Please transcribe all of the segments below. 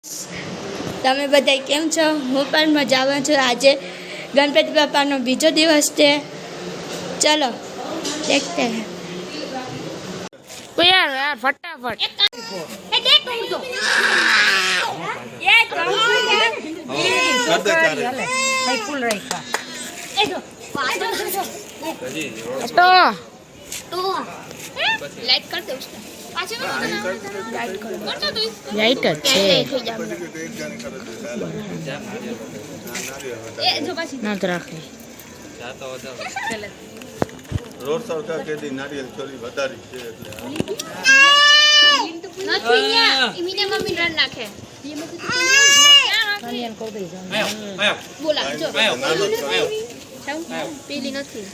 તમે બધા કેમ છો? હું પણ મજામાં છું। આજે ગણપતિ બાપાનો બીજો દિવસ છે। ચલો देखते हैं। तो यार फटाफट लाइट कर दे उसका लाइट अच्छे ना तो रखे रोड सरकार के दी नारियल छोरी વધારી છે એટલે નથી ન્યા ઈમીને મમ્મી રન નાખે નારિયેલ કરી દઈ બોલા જો પેલી નથી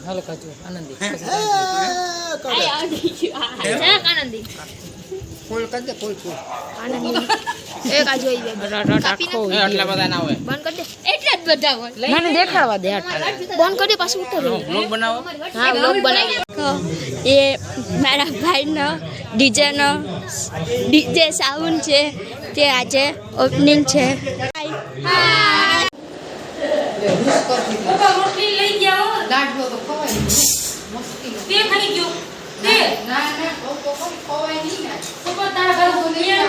હાલો કાચો આનંદી આનંદી ફૂલ કરી દે ફૂલ આનંદી એક આ જોઈ લે રાખો એટલા બધા ના હોય બંધ કરી દે એટલા જ બધા હોય મને દેખાડવા દે બંધ કરી દે પાછું ઉતર બ્લોગ બનાવો હા બ્લોગ બનાવી એ મારા ભાઈનો ડીજે સાઉન્ડ છે તે આજે ઓપનિંગ છે રોટલી લઈ જાઓ લાડવો તો ખવાય તે ખાઈ ગયો તે ના તો ખવાય નહીં ને તો તારા ઘર બોલીએ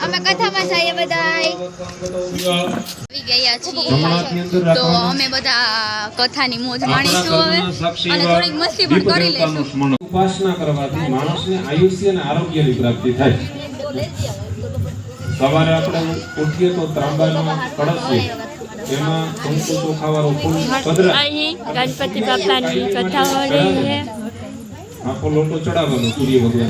અમે કથામાં જઈએ બધા આવી ગયા છીએ તો અમે બધા કથાની મોજ માણીશું હવે અને થોડીક મસ્તી પણ કરી લઈશું। ઉપાસના કરવાથી માણસને આયુષ્ય અને આરોગ્યની પ્રાપ્તિ થાય। સવારે આપણે ઉઠીએ તો ત્રાંબાનો કળશ છે એમાં કંકુ ચોખાવાળું ફૂલ પધરાય અહીં ગણપતિ બાપાની કથા હો રહી છે। આખો લોટો ચડાવવાનો સૂર્ય ભગવાન